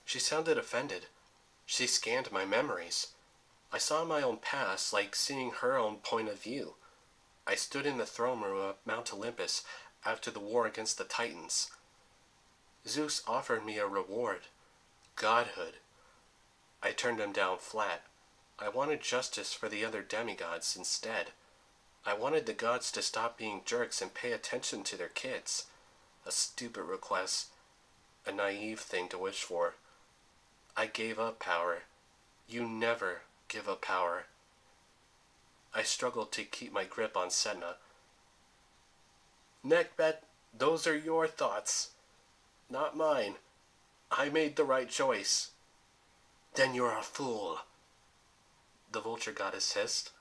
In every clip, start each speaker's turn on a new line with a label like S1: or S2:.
S1: She sounded offended. She scanned my memories. I saw my own past like seeing her own point of view. I stood in the throne room of Mount Olympus after the war against the Titans. Zeus offered me a reward, godhood. I turned him down flat. I wanted justice for the other demigods instead. I wanted the gods to stop being jerks and pay attention to their kids. A stupid request, a naive thing to wish for. I gave up power. You never give up power. I struggled to keep my grip on Sedna. Nekhbet, those are your thoughts, not mine. I made the right choice. Then you're a fool, the vulture goddess hissed.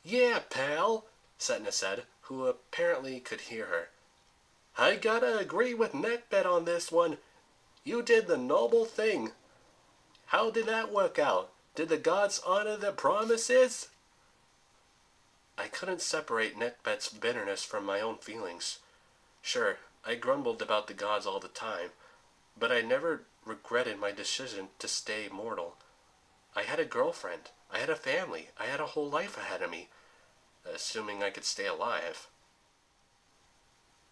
S1: Yeah, pal, Setna said, who apparently could hear her. I gotta agree with Nekhbet on this one. You did the noble thing. How did that work out? Did the gods honor their promises? I couldn't separate Nekhbet's bitterness from my own feelings. Sure, I grumbled about the gods all the time, but I never regretted my decision to stay mortal. I had a girlfriend, I had a family, I had a whole life ahead of me, assuming I could stay alive.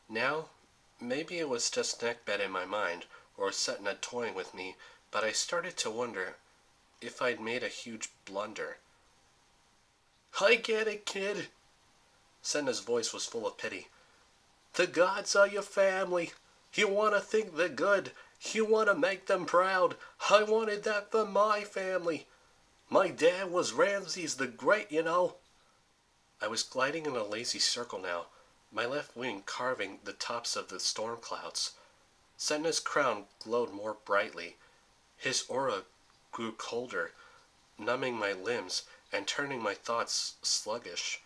S1: Now, maybe it was just Nekhbet in my mind, or Setna toying with me, but I started to wonder if I'd made a huge blunder. I get it, kid. Setna's voice was full of pity. The gods are your family. You want to think they're good. You want to make them proud. I wanted that for my family. My dad was Ramses the Great, you know. I was gliding in a lazy circle now, my left wing carving the tops of the storm clouds. Setna's crown glowed more brightly. His aura grew colder, numbing my limbs and turning my thoughts sluggish.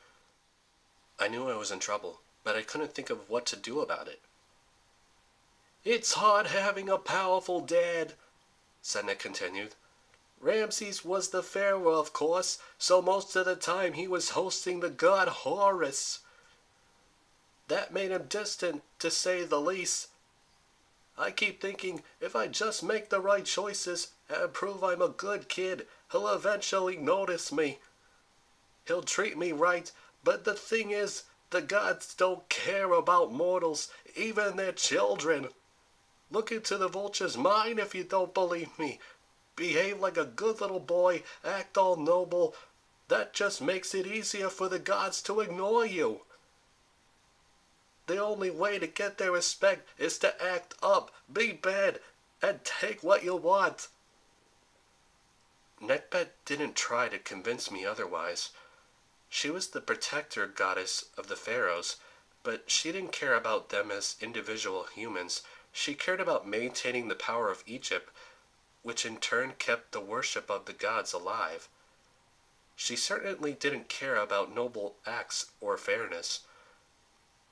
S1: I knew I was in trouble, but I couldn't think of what to do about it. It's hard having a powerful dad, Setna continued. Ramses was the pharaoh, of course, so most of the time he was hosting the god Horus. That made him distant, to say the least. I keep thinking if I just make the right choices and prove I'm a good kid, he'll eventually notice me. He'll treat me right, but the thing is, the gods don't care about mortals, even their children. Look into the vulture's mind if you don't believe me. Behave like a good little boy, act all noble. That just makes it easier for the gods to ignore you. The only way to get their respect is to act up, be bad, and take what you want. Nekhbet didn't try to convince me otherwise. She was the protector goddess of the pharaohs, but she didn't care about them as individual humans. She cared about maintaining the power of Egypt, which in turn kept the worship of the gods alive. She certainly didn't care about noble acts or fairness.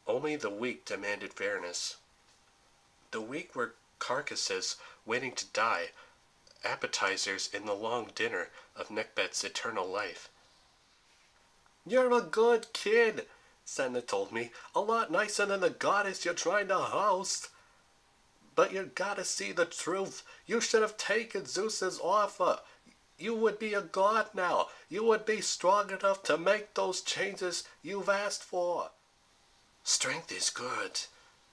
S1: Only the weak demanded fairness. The weak were carcasses waiting to die, appetizers in the long dinner of Nekhbet's eternal life. You're a good kid, Setna told me. A lot nicer than the goddess you're trying to host. But you gotta see the truth. You should have taken Zeus's offer. You would be a god now. You would be strong enough to make those changes you've asked for. Strength is good,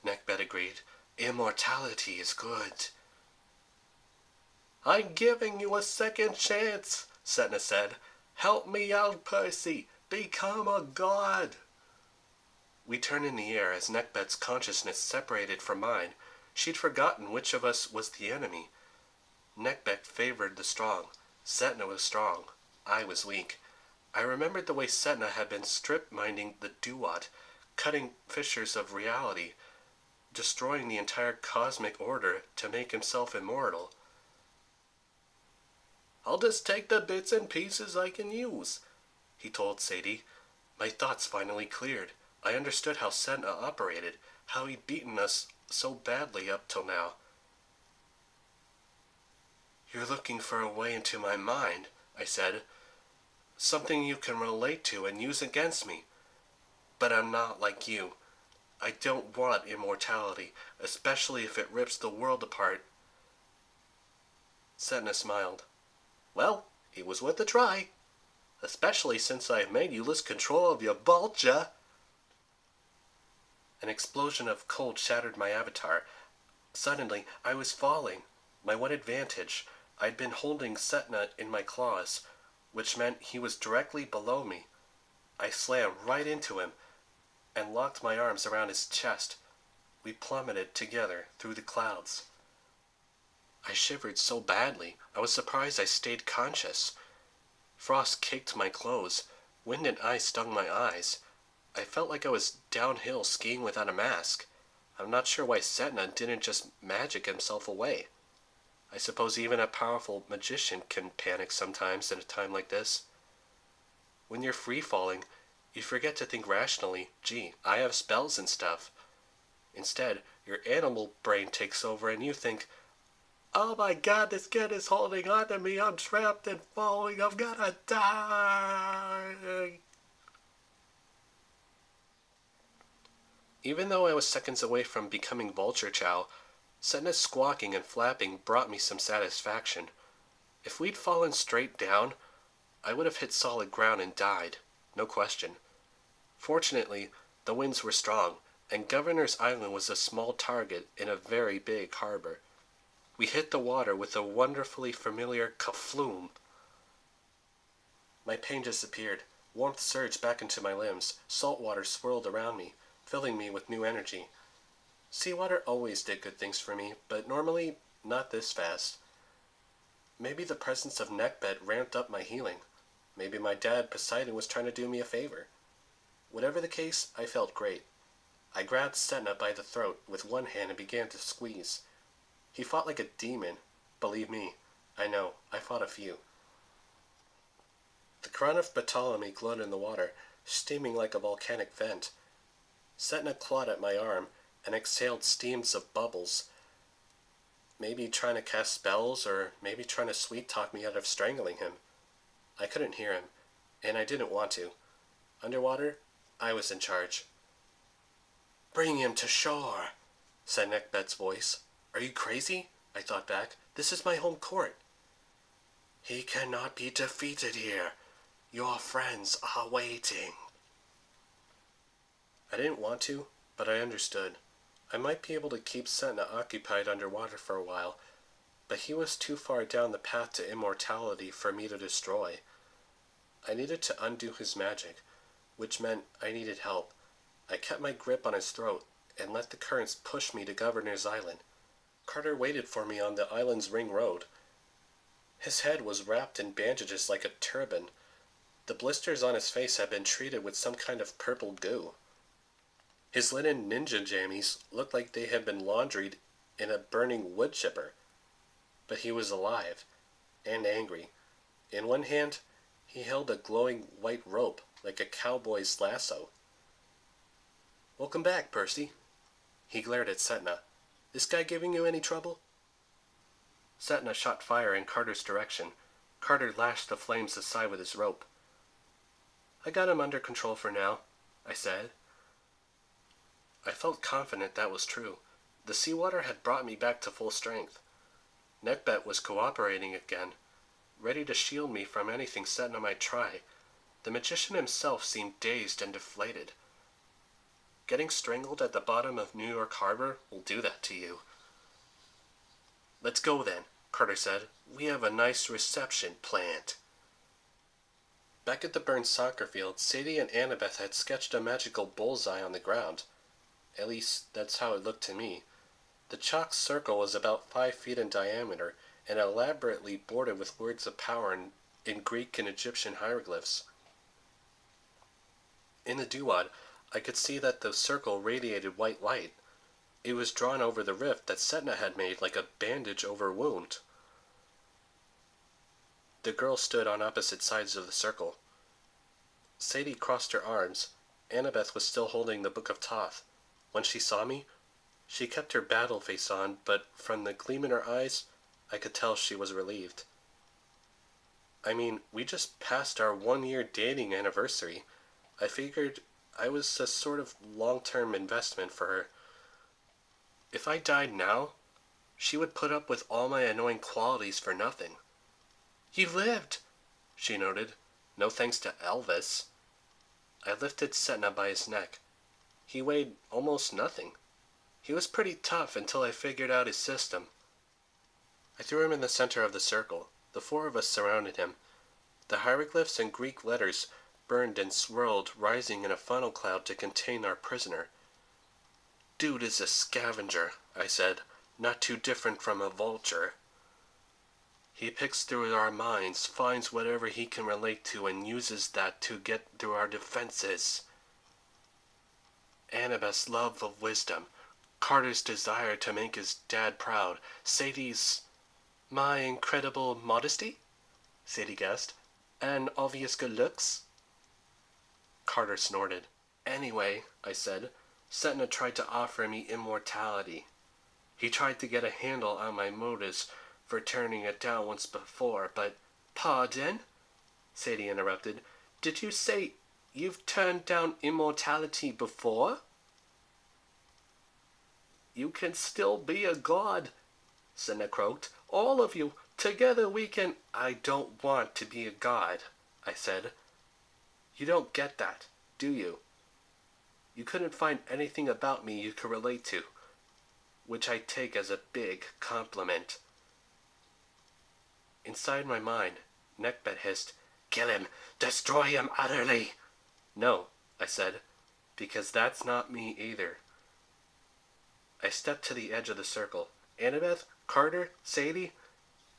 S1: Nekhbet agreed. Immortality is good. I'm giving you a second chance, Setna said. Help me out, Percy. Become a god. We turned in the air as Nekhbet's consciousness separated from mine. She'd forgotten which of us was the enemy. Nekhbet favored the strong. Setna was strong. I was weak. I remembered the way Setna had been strip-minding the Duat, cutting fissures of reality, destroying the entire cosmic order to make himself immortal. I'll just take the bits and pieces I can use, he told Sadie. My thoughts finally cleared. I understood how Setna operated, how he'd beaten us so badly up till now. You're looking for a way into my mind, I said. Something you can relate to and use against me. But I'm not like you. I don't want immortality, especially if it rips the world apart. Setna smiled. Well, it was worth a try. Especially since I've made you lose control of your vulture. An explosion of cold shattered my avatar. Suddenly, I was falling. My one advantage, I'd been holding Setna in my claws, which meant he was directly below me. I slammed right into him and locked my arms around his chest. We plummeted together through the clouds. I shivered so badly, I was surprised I stayed conscious. Frost kicked my clothes. Wind and ice stung my eyes. I felt like I was downhill skiing without a mask. I'm not sure why Setna didn't just magic himself away. I suppose even a powerful magician can panic sometimes at a time like this. When you're free-falling, you forget to think rationally, gee, I have spells and stuff. Instead, your animal brain takes over and you think, oh my god, this kid is holding on to me, I'm trapped and falling, I'm gonna die. Even though I was seconds away from becoming vulture chow, Setna's squawking and flapping brought me some satisfaction. If we'd fallen straight down, I would have hit solid ground and died, no question. Fortunately, the winds were strong, and Governor's Island was a small target in a very big harbor. We hit the water with a wonderfully familiar kafloom. My pain disappeared. Warmth surged back into my limbs. Salt water swirled around me, filling me with new energy. Seawater always did good things for me, but normally not this fast. Maybe the presence of Neckbed ramped up my healing. Maybe my dad Poseidon was trying to do me a favor. Whatever the case, I felt great. I grabbed Setna by the throat with one hand and began to squeeze. He fought like a demon. Believe me, I know, I fought a few. The crown of Ptolemy glowed in the water, steaming like a volcanic vent. Setna clawed at my arm and exhaled steams of bubbles. Maybe trying to cast spells, or maybe trying to sweet-talk me out of strangling him. I couldn't hear him, and I didn't want to. Underwater, I was in charge. Bring him to shore, said Neckbed's voice. Are you crazy? I thought back. This is my home court. He cannot be defeated here. Your friends are waiting. I didn't want to, but I understood. I might be able to keep Setna occupied underwater for a while, but he was too far down the path to immortality for me to destroy. I needed to undo his magic, which meant I needed help. I kept my grip on his throat and let the currents push me to Governor's Island. Carter waited for me on the island's ring road. His head was wrapped in bandages like a turban. The blisters on his face had been treated with some kind of purple goo. His linen ninja jammies looked like they had been laundried in a burning wood chipper. But he was alive, and angry. In one hand, he held a glowing white rope like a cowboy's lasso. Welcome back, Percy. He glared at Setna. This guy giving you any trouble? Setna shot fire in Carter's direction. Carter lashed the flames aside with his rope. I got him under control for now, I said. I felt confident that was true. The seawater had brought me back to full strength. Neckbed was cooperating again, ready to shield me from anything Setna might try. The magician himself seemed dazed and deflated. Getting strangled at the bottom of New York Harbor will do that to you. Let's go then, Carter said. We have a nice reception planned. Back at the burned soccer field, Sadie and Annabeth had sketched a magical bullseye on the ground. At least, that's how it looked to me. The chalk circle was about 5 feet in diameter and elaborately bordered with words of power in Greek and Egyptian hieroglyphs. In the duad, I could see that the circle radiated white light. It was drawn over the rift that Setna had made like a bandage over a wound. The girls stood on opposite sides of the circle. Sadie crossed her arms. Annabeth was still holding the Book of Thoth. When she saw me, she kept her battle face on, but from the gleam in her eyes, I could tell she was relieved. I mean, we just passed our 1-year dating anniversary. I figured I was a sort of long-term investment for her. If I died now, She would put up with all my annoying qualities for nothing. "You lived," she noted. "No thanks to Elvis." I lifted Setna by his neck. He weighed almost nothing. He was pretty tough until I figured out his system. I threw him in the center of the circle. The four of us surrounded him. The hieroglyphs and Greek letters burned and swirled, rising in a funnel cloud to contain our prisoner. "Dude is a scavenger," I said. "Not too different from a vulture. He picks through our minds, finds whatever he can relate to, and uses that to get through our defenses. Annabeth's love of wisdom, Carter's desire to make his dad proud, Sadie's... my incredible modesty," Sadie guessed, "and obvious good looks." Carter snorted. "Anyway," I said, "Setna tried to offer me immortality. He tried to get a handle on my motives for turning it down once before, but—" "Pardon?" Sadie interrupted. "Did you say you've turned down immortality before?" "You can still be a god," Senna croaked. "All of you. Together we can—" "I don't want to be a god," I said. "You don't get that, do you? You couldn't find anything about me you could relate to, which I take as a big compliment." Inside my mind, Neckbet hissed, "Kill him! Destroy him utterly!" "No," I said, "because that's not me either." I stepped to the edge of the circle. "Annabeth, Carter, Sadie,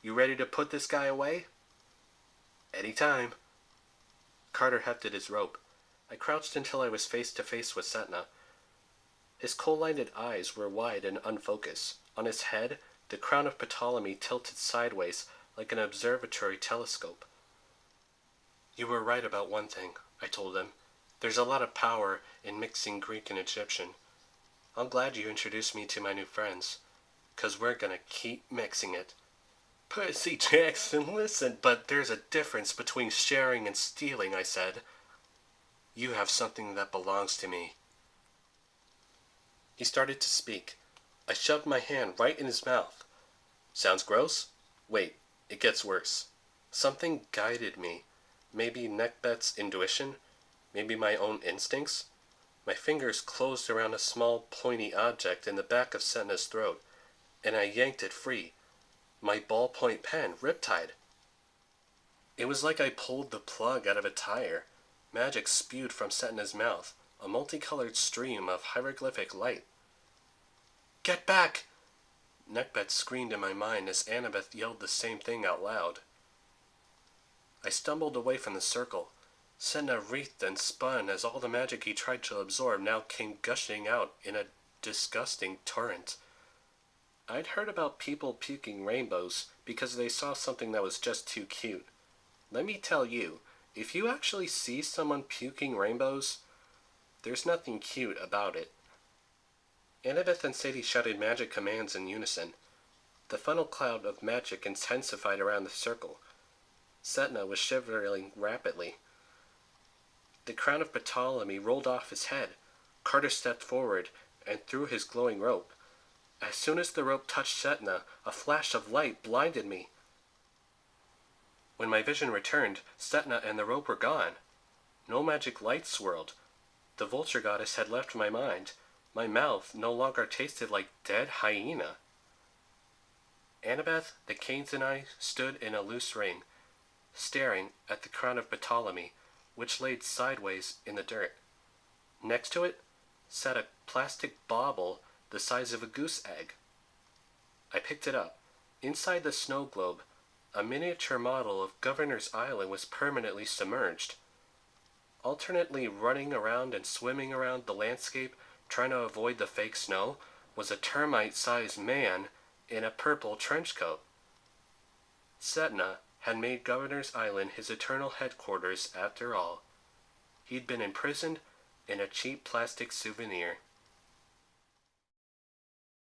S1: you ready to put this guy away?" "Any time." Carter hefted his rope. I crouched until I was face to face with Setna. His kohl-lighted eyes were wide and unfocused. On his head, the crown of Ptolemy tilted sideways like an observatory telescope. "You were right about one thing," I told him. "There's a lot of power in mixing Greek and Egyptian. I'm glad you introduced me to my new friends, 'cause we're gonna keep mixing it." "Percy Jackson, listen!" "But there's a difference between sharing and stealing," I said. "You have something that belongs to me." He started to speak. I shoved my hand right in his mouth. Sounds gross? Wait, it gets worse. Something guided me. Maybe Neckbet's intuition? Maybe my own instincts? My fingers closed around a small, pointy object in the back of Setna's throat, and I yanked it free. My ballpoint pen, Riptide. It was like I pulled the plug out of a tire. Magic spewed from Setna's mouth, a multicolored stream of hieroglyphic light. "Get back!" Neckbet screamed in my mind as Annabeth yelled the same thing out loud. I stumbled away from the circle. Setna wreathed and spun as all the magic he tried to absorb now came gushing out in a disgusting torrent. I'd heard about people puking rainbows because they saw something that was just too cute. Let me tell you, if you actually see someone puking rainbows, there's nothing cute about it. Annabeth and Sadie shouted magic commands in unison. The funnel cloud of magic intensified around the circle. Setna was shivering rapidly. The crown of Ptolemy rolled off his head. Carter stepped forward and threw his glowing rope. As soon as the rope touched Setna, a flash of light blinded me. When my vision returned, Setna and the rope were gone. No magic light swirled. The vulture goddess had left my mind. My mouth no longer tasted like dead hyena. Annabeth, the canes, and I stood in a loose ring, staring at the crown of Ptolemy, which laid sideways in the dirt. Next to it sat a plastic bauble the size of a goose egg. I picked it up. Inside the snow globe, a miniature model of Governor's Island was permanently submerged. Alternately running around and swimming around the landscape, trying to avoid the fake snow, was a termite-sized man in a purple trench coat. Setna had made Governor's Island his eternal headquarters after all. He'd been imprisoned in a cheap plastic souvenir.